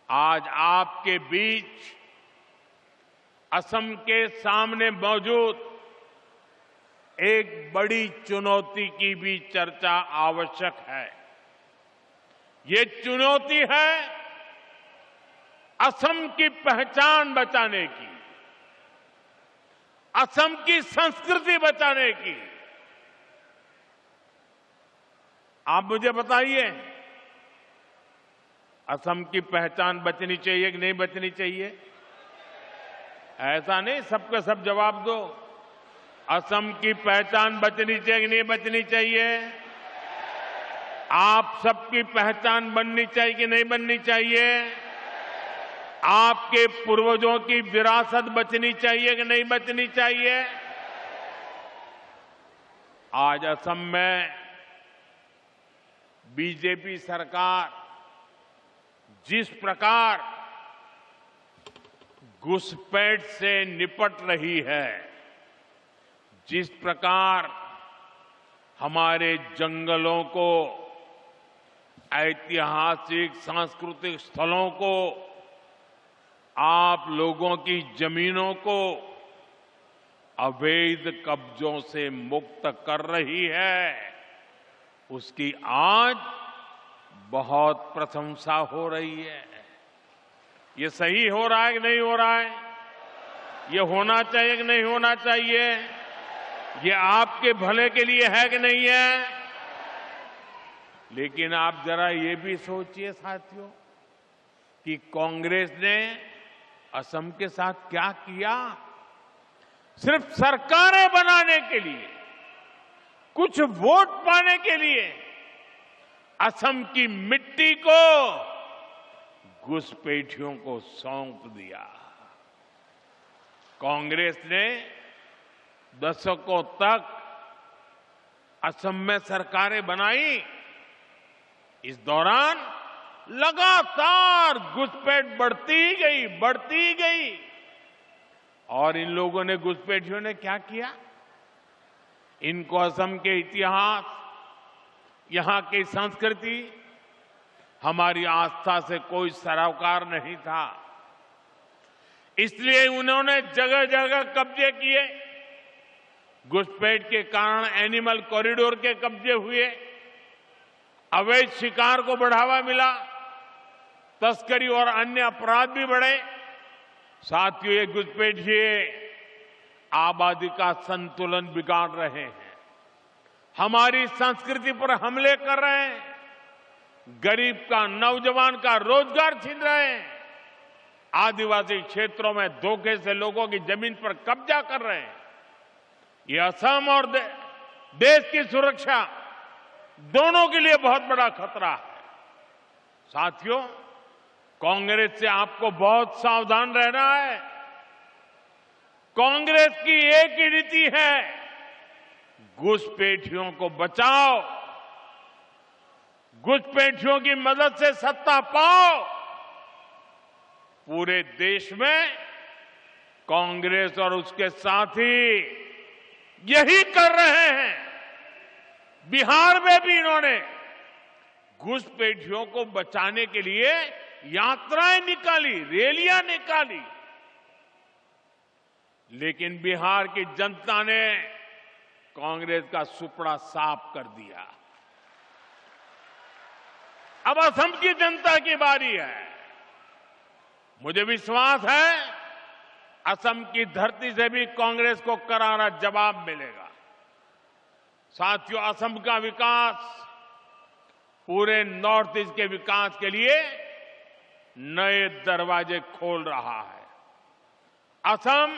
आज आपके बीच असम के सामने मौजूद एक बड़ी चुनौती की भी चर्चा आवश्यक है। ये चुनौती है असम की पहचान बचाने की, असम की संस्कृति बचाने की। आप मुझे बताइए, असम की पहचान बचनी चाहिए कि नहीं बचनी चाहिए? ऐसा नहीं सबके सब जवाब दो। असम की पहचान बचनी चाहिए कि नहीं बचनी चाहिए? आप सबकी पहचान बननी चाहिए कि नहीं बननी चाहिए? आपके पूर्वजों की विरासत बचनी चाहिए कि नहीं बचनी चाहिए? आज असम में बीजेपी सरकार जिस प्रकार घुसपैठ से निपट रही है, जिस प्रकार हमारे जंगलों को, ऐतिहासिक सांस्कृतिक स्थलों को, आप लोगों की जमीनों को अवैध कब्जों से मुक्त कर रही है, उसकी आज बहुत प्रशंसा हो रही है। ये सही हो रहा है कि नहीं हो रहा है? ये होना चाहिए कि नहीं होना चाहिए? ये आपके भले के लिए है कि नहीं है? लेकिन आप जरा ये भी सोचिए साथियों कि कांग्रेस ने असम के साथ क्या किया। सिर्फ सरकारें बनाने के लिए, कुछ वोट पाने के लिए असम की मिट्टी को घुसपैठियों को सौंप दिया। कांग्रेस ने दशकों तक असम में सरकारें बनाई। इस दौरान लगातार घुसपैठ बढ़ती गई। और इन लोगों ने, घुसपैठियों ने क्या किया? इनको असम के इतिहास, यहां की संस्कृति, हमारी आस्था से कोई सरोकार नहीं था। इसलिए उन्होंने जगह जगह कब्जे किए। घुसपैठ के कारण एनिमल कॉरिडोर के कब्जे हुए, अवैध शिकार को बढ़ावा मिला, तस्करी और अन्य अपराध भी बढ़े। साथियों, ये घुसपैठिए आबादी का संतुलन बिगाड़ रहे हैं, हमारी संस्कृति पर हमले कर रहे हैं, गरीब का, नौजवान का रोजगार छीन रहे हैं, आदिवासी क्षेत्रों में धोखे से लोगों की जमीन पर कब्जा कर रहे हैं। ये असम और देश की सुरक्षा दोनों के लिए बहुत बड़ा खतरा है। साथियों, कांग्रेस से आपको बहुत सावधान रहना है। कांग्रेस की एक ही नीति है, घुसपैठियों को बचाओ, घुसपैठियों की मदद से सत्ता पाओ। पूरे देश में कांग्रेस और उसके साथी यही कर रहे हैं। बिहार में भी इन्होंने घुसपैठियों को बचाने के लिए यात्राएं निकाली, रैलियां निकाली, लेकिन बिहार की जनता ने कांग्रेस का सुपड़ा साफ कर दिया। अब असम की जनता की बारी है। मुझे विश्वास है असम की धरती से भी कांग्रेस को करारा जवाब मिलेगा। साथियों, असम का विकास पूरे नॉर्थ ईस्ट के विकास के लिए नए दरवाजे खोल रहा है। असम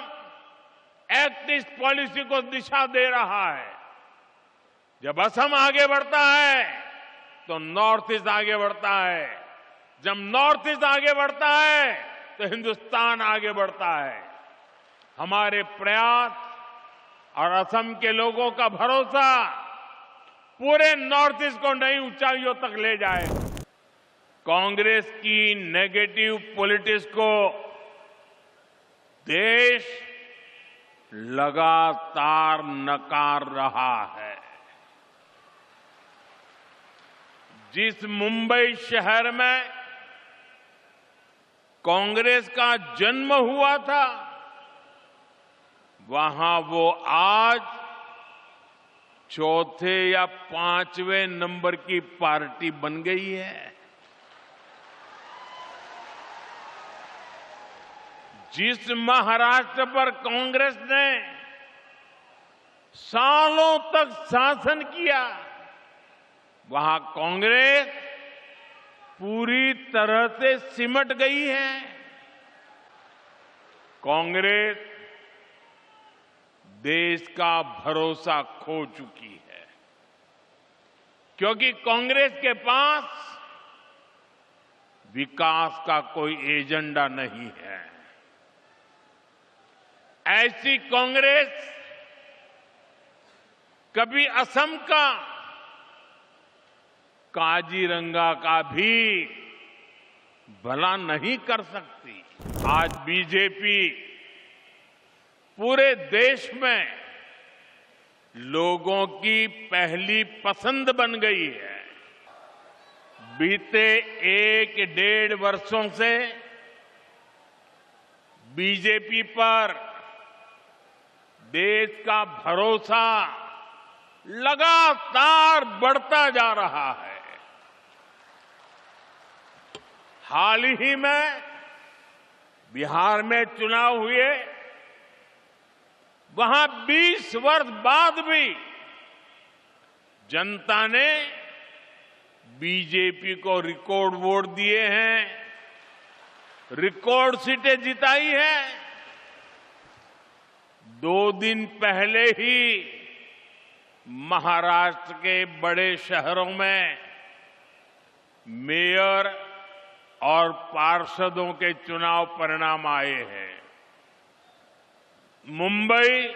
एक्ट ईस्ट पॉलिसी को दिशा दे रहा है। जब असम आगे बढ़ता है तो नॉर्थ ईस्ट आगे बढ़ता है, जब नॉर्थ ईस्ट आगे बढ़ता है तो हिंदुस्तान आगे बढ़ता है। हमारे प्रयास और असम के लोगों का भरोसा पूरे नॉर्थ ईस्ट को नई ऊंचाइयों तक ले जाएगा। कांग्रेस की नेगेटिव पॉलिटिक्स को देश लगातार नकार रहा है। जिस मुंबई शहर में कांग्रेस का जन्म हुआ था, वहां वो आज चौथे या पांचवें नंबर की पार्टी बन गई है। जिस महाराष्ट्र पर कांग्रेस ने सालों तक शासन किया, वहां कांग्रेस पूरी तरह से सिमट गई है। कांग्रेस देश का भरोसा खो चुकी है, क्योंकि कांग्रेस के पास विकास का कोई एजेंडा नहीं है। ऐसी कांग्रेस कभी असम का काजीरंगा का भी भला नहीं कर सकती। आज बीजेपी पूरे देश में लोगों की पहली पसंद बन गई है। बीते 1-1.5 वर्षों से बीजेपी पर देश का भरोसा लगातार बढ़ता जा रहा है। हाल ही में बिहार में चुनाव हुए, वहां 20 वर्ष बाद भी जनता ने बीजेपी को रिकॉर्ड वोट दिए हैं, रिकॉर्ड सीटें जिताई है। 2 दिन पहले ही महाराष्ट्र के बड़े शहरों में मेयर और पार्षदों के चुनाव परिणाम आए हैं। मुंबई,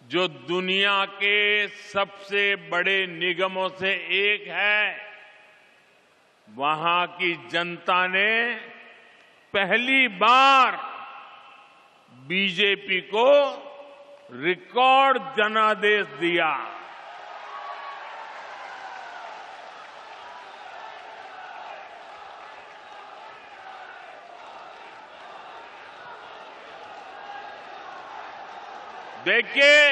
जो दुनिया के सबसे बड़े निगमों से एक है, वहां की जनता ने पहली बार बीजेपी को रिकॉर्ड जनादेश दिया। देखिए,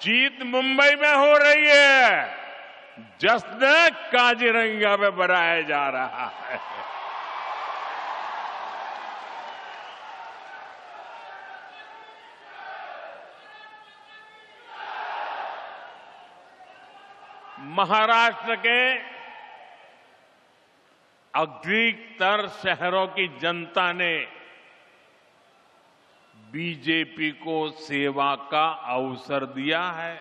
जीत मुंबई में हो रही है, जश्न काजीरंगा में मनाया जा रहा है। महाराष्ट्र के अधिकतर शहरों की जनता ने बीजेपी को सेवा का अवसर दिया है।